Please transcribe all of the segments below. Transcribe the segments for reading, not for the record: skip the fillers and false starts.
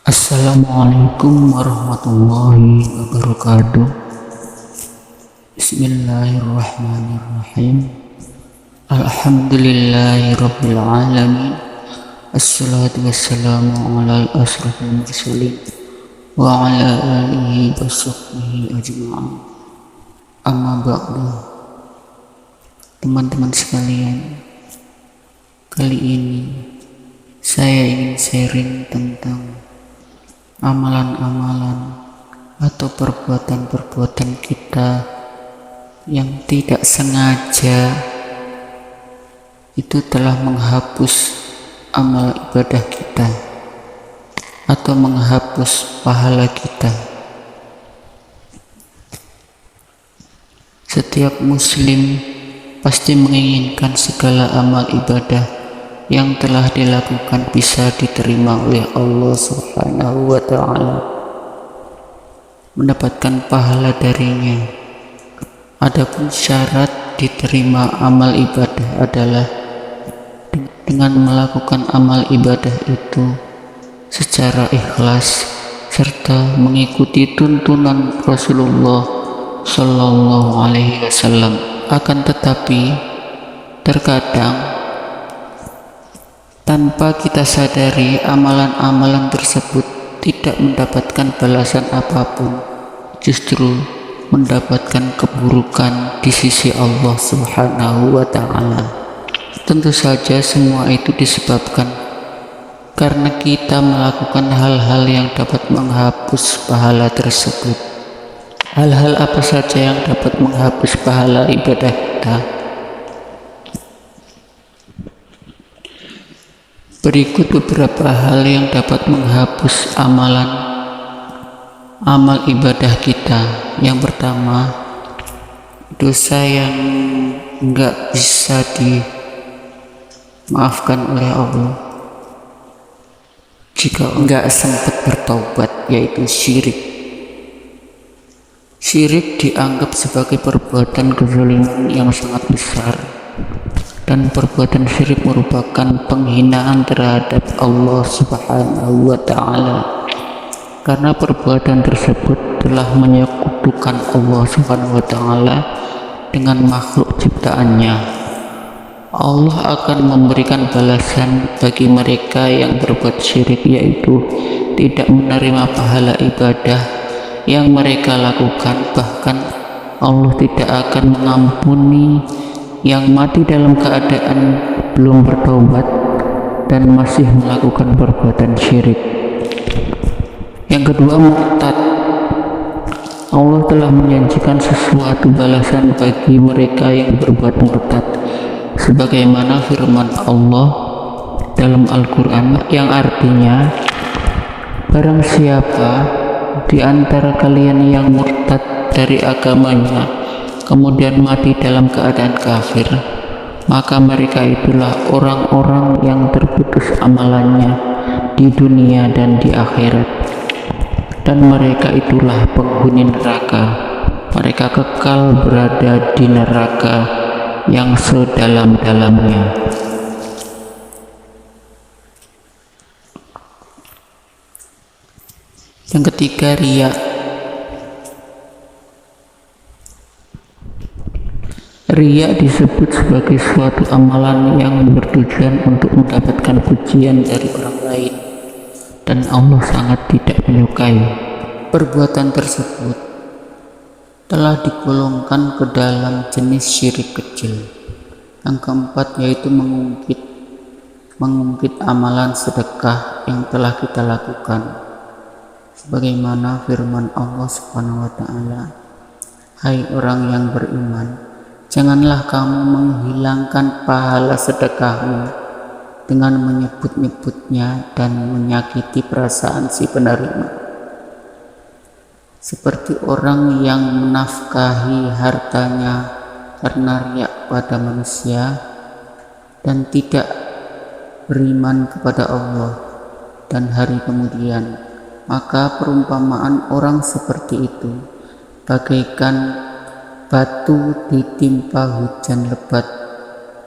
Assalamualaikum warahmatullahi wabarakatuh. Bismillahirrahmanirrahim. Alhamdulillahi rabbil alamin. Assalatu wassalamu ala asrafil mursalin wa ala alihi wa sahbihi ajma'in. Amma ba'du. Teman-teman sekalian, kali ini saya ingin sharing tentang amalan-amalan atau perbuatan-perbuatan kita yang tidak sengaja itu telah menghapus amal ibadah kita atau menghapus pahala kita. Setiap muslim pasti menginginkan segala amal ibadah yang telah dilakukan bisa diterima oleh Allah Subhanahu wa ta'ala, mendapatkan pahala darinya. Adapun syarat diterima amal ibadah adalah dengan melakukan amal ibadah itu secara ikhlas serta mengikuti tuntunan Rasulullah Shallallahu Alaihi Wasallam. Akan tetapi terkadang tanpa kita sadari amalan-amalan tersebut tidak mendapatkan balasan apapun, justru mendapatkan keburukan di sisi Allah Subhanahu wa ta'ala. Tentu saja semua itu disebabkan karena kita melakukan hal-hal yang dapat menghapus pahala tersebut. Hal-hal apa saja yang dapat menghapus pahala ibadah kita? Berikut beberapa hal yang dapat menghapus amal ibadah kita. Yang pertama, dosa yang enggak bisa dimaafkan oleh Allah jika enggak sempat bertaubat, yaitu syirik. Syirik dianggap sebagai perbuatan kezaliman yang sangat besar, dan perbuatan syirik merupakan penghinaan terhadap Allah Subhanahu wa ta'ala, karena perbuatan tersebut telah menyekutukan Allah Subhanahu wa ta'ala dengan makhluk ciptaannya. Allah akan memberikan balasan bagi mereka yang berbuat syirik, yaitu tidak menerima pahala ibadah yang mereka lakukan. Bahkan Allah tidak akan mengampuni yang mati dalam keadaan belum bertobat dan masih melakukan perbuatan syirik. Yang kedua, murtad. Allah telah menjanjikan sesuatu balasan bagi mereka yang berbuat murtad, sebagaimana firman Allah dalam Al-Quran yang artinya, barang siapa di antara kalian yang murtad dari agamanya kemudian mati dalam keadaan kafir, maka mereka itulah orang-orang yang terputus amalannya di dunia dan di akhirat, dan mereka itulah penghuni neraka. Mereka kekal berada di neraka yang sedalam-dalamnya. Yang ketiga, riya. Riya disebut sebagai suatu amalan yang bertujuan untuk mendapatkan pujian dari orang lain, dan Allah sangat tidak menyukai. Perbuatan tersebut telah digolongkan ke dalam jenis syirik kecil. Yang keempat, yaitu mengungkit amalan sedekah yang telah kita lakukan, sebagaimana firman Allah Subhanahu wa ta'ala, hai orang yang beriman, janganlah kamu menghilangkan pahala sedekahmu dengan menyebut-nyebutnya dan menyakiti perasaan si penerima, seperti orang yang menafkahi hartanya karena riya pada manusia dan tidak beriman kepada Allah dan hari kemudian. Maka perumpamaan orang seperti itu bagaikan batu ditimpa hujan lebat,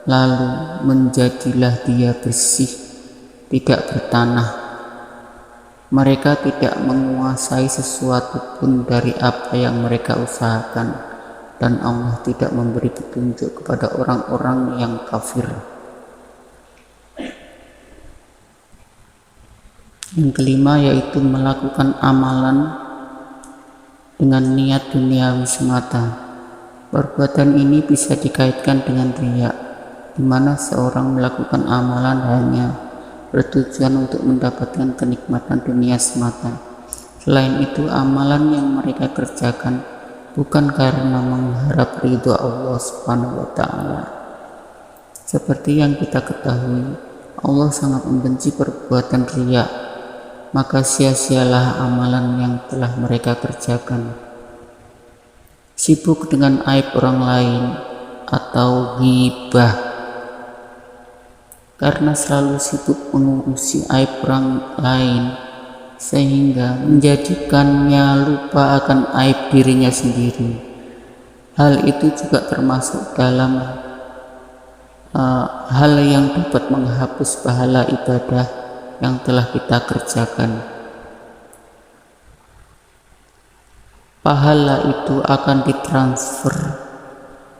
lalu menjadilah dia bersih, tidak bertanah. Mereka tidak menguasai sesuatu pun dari apa yang mereka usahakan, dan Allah tidak memberi petunjuk kepada orang-orang yang kafir. Yang kelima yaitu melakukan amalan dengan niat duniawi semata. Perbuatan ini bisa dikaitkan dengan riya, di mana seorang melakukan amalan hanya bertujuan untuk mendapatkan kenikmatan dunia semata. Selain itu, amalan yang mereka kerjakan bukan karena mengharap ridho Allah Subhanahu wa Ta'ala. Seperti yang kita ketahui, Allah sangat membenci perbuatan riya, maka sia-sialah amalan yang telah mereka kerjakan. Sibuk dengan aib orang lain atau ghibah, karena selalu sibuk mengurusi aib orang lain sehingga menjadikannya lupa akan aib dirinya sendiri. Hal itu juga termasuk dalam hal yang dapat menghapus pahala ibadah yang telah kita kerjakan. Pahala itu akan ditransfer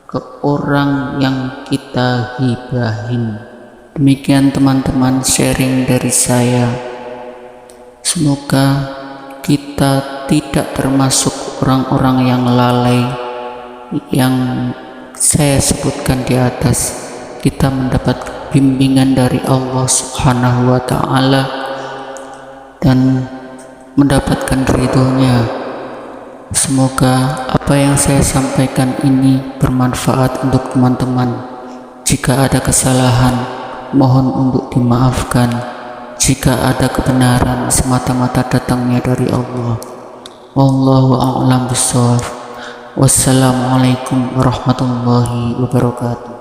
ke orang yang kita hibahin. Demikian teman-teman sharing dari saya. Semoga kita tidak termasuk orang-orang yang lalai yang saya sebutkan di atas. Kita mendapat bimbingan dari Allah Subhanahu wa Ta'ala dan mendapatkan ridhonya. Semoga apa yang saya sampaikan ini bermanfaat untuk teman-teman. Jika ada kesalahan, mohon untuk dimaafkan. Jika ada kebenaran, semata-mata datangnya dari Allah. Wallahu a'lam bishawab. Wassalamualaikum warahmatullahi wabarakatuh.